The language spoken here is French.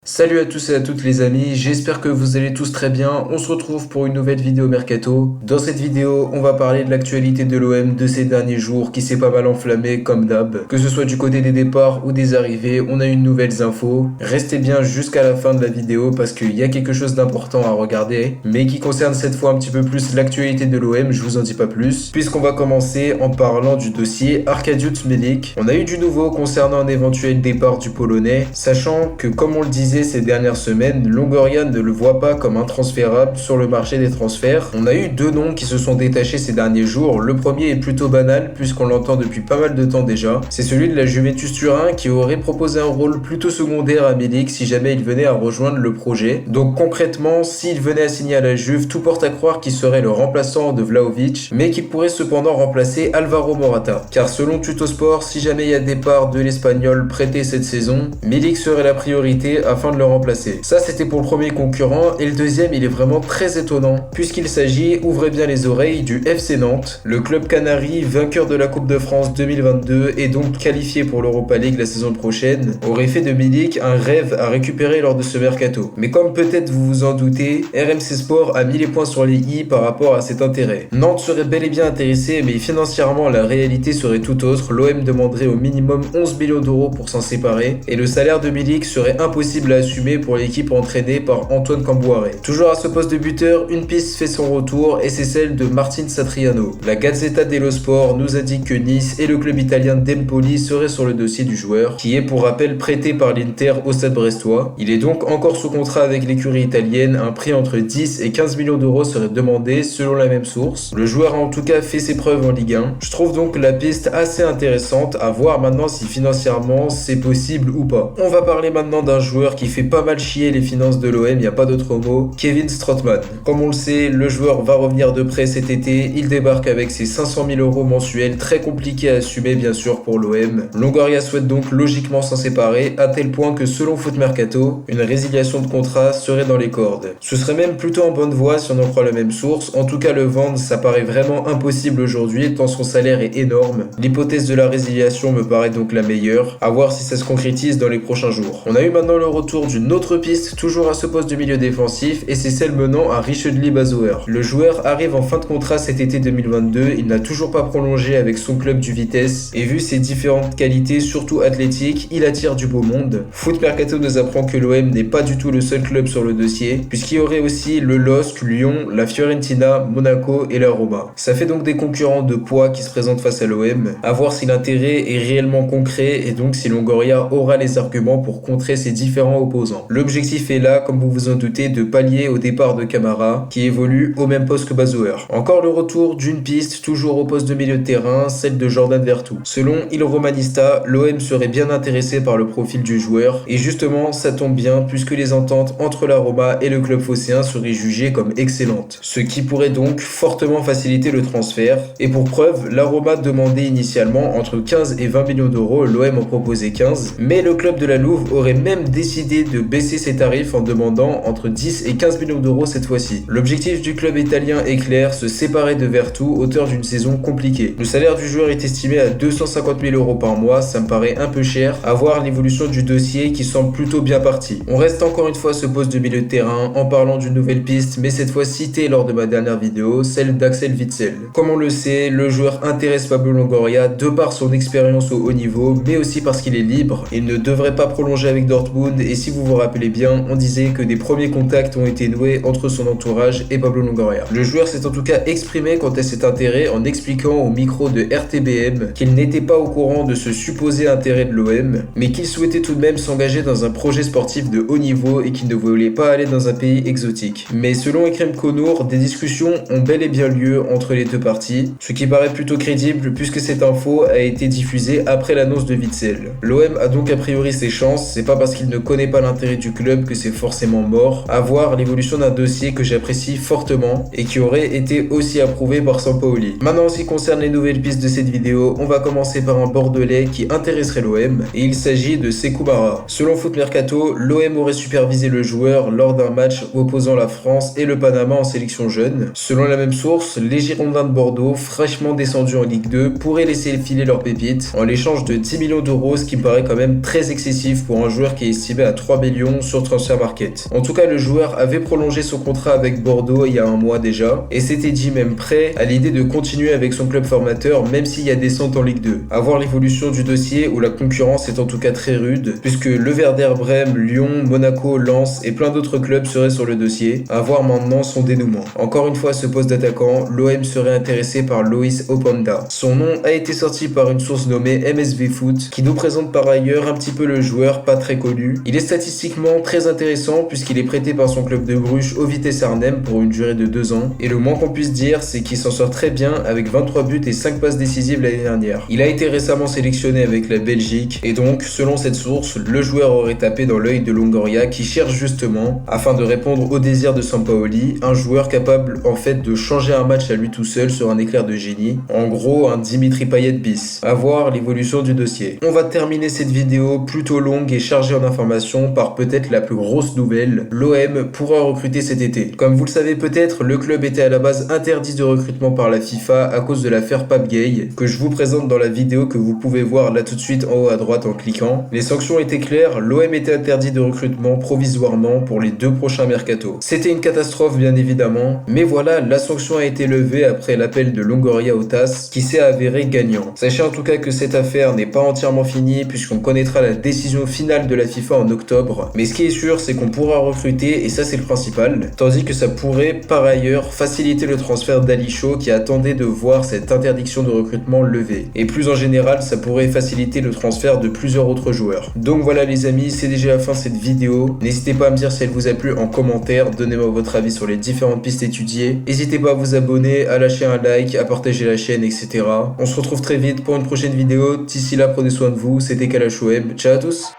Salut à tous et à toutes les amis, j'espère que vous allez tous très bien. On se retrouve pour une nouvelle vidéo Mercato. Dans cette vidéo, on va parler de l'actualité de l'OM de ces derniers jours qui s'est pas mal enflammé comme d'hab. Que ce soit du côté des départs ou des arrivées, on a eu de nouvelles infos. Restez bien jusqu'à la fin de la vidéo parce qu'il y a quelque chose d'important à regarder, mais qui concerne cette fois un petit peu plus l'actualité de l'OM, je vous en dis pas plus. Puisqu'on va commencer en parlant du dossier Arkadiusz Milik. On a eu du nouveau concernant un éventuel départ du Polonais, sachant que comme on le disait ces dernières semaines, Longoria ne le voit pas comme intransférable sur le marché des transferts. On a eu deux noms qui se sont détachés ces derniers jours. Le premier est plutôt banal puisqu'on l'entend depuis pas mal de temps déjà. C'est celui de la Juventus Turin qui aurait proposé un rôle plutôt secondaire à Milik si jamais il venait à rejoindre le projet. Donc concrètement, s'il venait à signer à la Juve, tout porte à croire qu'il serait le remplaçant de Vlahovic, mais qu'il pourrait cependant remplacer Alvaro Morata. Car selon Tuttosport, si jamais il y a départ de l'Espagnol prêté cette saison, Milik serait la priorité afin de le remplacer. Ça c'était pour le premier concurrent, et le deuxième il est vraiment très étonnant puisqu'il s'agit, ouvrez bien les oreilles, du FC Nantes. Le club canari, vainqueur de la Coupe de France 2022 et donc qualifié pour l'Europa League la saison prochaine, aurait fait de Milik un rêve à récupérer lors de ce mercato. Mais comme peut-être vous vous en doutez, RMC Sport a mis les points sur les i par rapport à cet intérêt. Nantes serait bel et bien intéressé, mais financièrement la réalité serait tout autre. L'OM demanderait au minimum 11 millions d'euros pour s'en séparer et le salaire de Milik serait impossible à assumer pour l'équipe entraînée par Antoine Cambuare. Toujours à ce poste de buteur, une piste fait son retour et c'est celle de Martin Satriano. La Gazzetta dello Sport nous indique que Nice et le club italien d'Empoli seraient sur le dossier du joueur, qui est pour rappel prêté par l'Inter au Stade brestois. Il est donc encore sous contrat avec l'écurie italienne, un prix entre 10 et 15 millions d'euros serait demandé selon la même source. Le joueur a en tout cas fait ses preuves en Ligue 1. Je trouve donc la piste assez intéressante, à voir maintenant si financièrement c'est possible ou pas. On va parler maintenant d'un joueur qui fait pas mal chier les finances de l'OM, il n'y a pas d'autre mot, Kevin Strootman. Comme on le sait, le joueur va revenir de près cet été, il débarque avec ses 500 000 euros mensuels, très compliqué à assumer bien sûr pour l'OM. Longoria souhaite donc logiquement s'en séparer, à tel point que selon Foot Mercato, une résiliation de contrat serait dans les cordes. Ce serait même plutôt en bonne voie si on en croit la même source, en tout cas le vendre ça paraît vraiment impossible aujourd'hui tant son salaire est énorme. L'hypothèse de la résiliation me paraît donc la meilleure, à voir si ça se concrétise dans les prochains jours. On a eu maintenant le retour d'une autre piste, toujours à ce poste de milieu défensif, et c'est celle menant à Richelieu Bazouer. Le joueur arrive en fin de contrat cet été 2022, il n'a toujours pas prolongé avec son club du Vitesse, et vu ses différentes qualités, surtout athlétiques, il attire du beau monde. Foot Mercato nous apprend que l'OM n'est pas du tout le seul club sur le dossier, puisqu'il y aurait aussi le LOSC, Lyon, la Fiorentina, Monaco et la Roma. Ça fait donc des concurrents de poids qui se présentent face à l'OM, à voir si l'intérêt est réellement concret, et donc si Longoria aura les arguments pour contrer ses différents opposants. L'objectif est là, comme vous vous en doutez, de pallier au départ de Camara, qui évolue au même poste que Bazouer. Encore le retour d'une piste, toujours au poste de milieu de terrain, celle de Jordan Vertu. Selon Il Romanista, l'OM serait bien intéressé par le profil du joueur, et justement, ça tombe bien, puisque les ententes entre la Roma et le club phocéen seraient jugées comme excellentes. Ce qui pourrait donc fortement faciliter le transfert, et pour preuve, la Roma demandait initialement entre 15 et 20 millions d'euros, l'OM en proposait 15, mais le club de la Louve aurait même décidé de baisser ses tarifs en demandant entre 10 et 15 millions d'euros cette fois-ci. L'objectif du club italien est clair, se séparer de Vertu, auteur d'une saison compliquée. Le salaire du joueur est estimé à 250 000 euros par mois, ça me paraît un peu cher, à voir l'évolution du dossier qui semble plutôt bien parti. On reste encore une fois à ce poste de milieu de terrain en parlant d'une nouvelle piste, mais cette fois citée lors de ma dernière vidéo, celle d'Axel Witsel. Comme on le sait, le joueur intéresse Pablo Longoria de par son expérience au haut niveau, mais aussi parce qu'il est libre. Il ne devrait pas prolonger avec Dortmund, et si vous vous rappelez bien, on disait que des premiers contacts ont été noués entre son entourage et Pablo Longoria. Le joueur s'est en tout cas exprimé quant à cet intérêt en expliquant au micro de RTBM qu'il n'était pas au courant de ce supposé intérêt de l'OM, mais qu'il souhaitait tout de même s'engager dans un projet sportif de haut niveau et qu'il ne voulait pas aller dans un pays exotique. Mais selon Ekrem Konour, des discussions ont bel et bien lieu entre les deux parties, ce qui paraît plutôt crédible puisque cette info a été diffusée après l'annonce de Witsel. L'OM a donc a priori ses chances, c'est pas parce qu'il ne connaît pas l'intérêt du club que c'est forcément mort, à voir l'évolution d'un dossier que j'apprécie fortement et qui aurait été aussi approuvé par Sampaoli. Maintenant en ce qui concerne les nouvelles pistes de cette vidéo, on va commencer par un Bordelais qui intéresserait l'OM et il s'agit de Sékou Mara. Selon Foot Mercato, l'OM aurait supervisé le joueur lors d'un match opposant la France et le Panama en sélection jeune. Selon la même source, les Girondins de Bordeaux, fraîchement descendus en Ligue 2, pourraient laisser filer leurs pépites en l'échange de 10 millions d'euros, ce qui me paraît quand même très excessif pour un joueur qui est estimé à à 3 millions sur Transfermarkt. En tout cas, le joueur avait prolongé son contrat avec Bordeaux il y a un mois déjà, et s'était dit même prêt à l'idée de continuer avec son club formateur même s'il y a descente en Ligue 2. À voir l'évolution du dossier où la concurrence est en tout cas très rude, puisque le Werder Brême, Lyon, Monaco, Lens et plein d'autres clubs seraient sur le dossier. À voir maintenant son dénouement. Encore une fois, à ce poste d'attaquant, l'OM serait intéressé par Loïs Openda. Son nom a été sorti par une source nommée MSV Foot, qui nous présente par ailleurs un petit peu le joueur pas très connu. Il est statistiquement très intéressant puisqu'il est prêté par son club de Bruges au Vitesse Arnhem pour une durée de 2 ans. Et le moins qu'on puisse dire, c'est qu'il s'en sort très bien avec 23 buts et 5 passes décisives l'année dernière. Il a été récemment sélectionné avec la Belgique et donc, selon cette source, le joueur aurait tapé dans l'œil de Longoria qui cherche justement, afin de répondre au désir de Sampaoli, un joueur capable en fait de changer un match à lui tout seul sur un éclair de génie. En gros, un Dimitri Payet bis. À voir l'évolution du dossier. On va terminer cette vidéo plutôt longue et chargée en informations par peut-être la plus grosse nouvelle. L'OM pourra recruter cet été. Comme vous le savez peut-être, le club était à la base interdit de recrutement par la FIFA à cause de l'affaire Pape Gueye, que je vous présente dans la vidéo que vous pouvez voir là tout de suite en haut à droite en cliquant. Les sanctions étaient claires, l'OM était interdit de recrutement provisoirement pour les 2 prochains mercatos. C'était une catastrophe bien évidemment, mais voilà, la sanction a été levée après l'appel de Longoria au TAS qui s'est avéré gagnant. Sachez en tout cas que cette affaire n'est pas entièrement finie puisqu'on connaîtra la décision finale de la FIFA en octobre, mais ce qui est sûr c'est qu'on pourra recruter et ça c'est le principal, tandis que ça pourrait par ailleurs faciliter le transfert d'Ali Chaud qui attendait de voir cette interdiction de recrutement levée. Et plus en général, ça pourrait faciliter le transfert de plusieurs autres joueurs. Donc voilà les amis, c'est déjà la fin de cette vidéo. N'hésitez pas à me dire si elle vous a plu en commentaire, donnez-moi votre avis sur les différentes pistes étudiées. N'hésitez pas à vous abonner, à lâcher un like, à partager la chaîne, etc. On se retrouve très vite pour une prochaine vidéo. D'ici là, prenez soin de vous, c'était Kalash Web. Ciao à tous.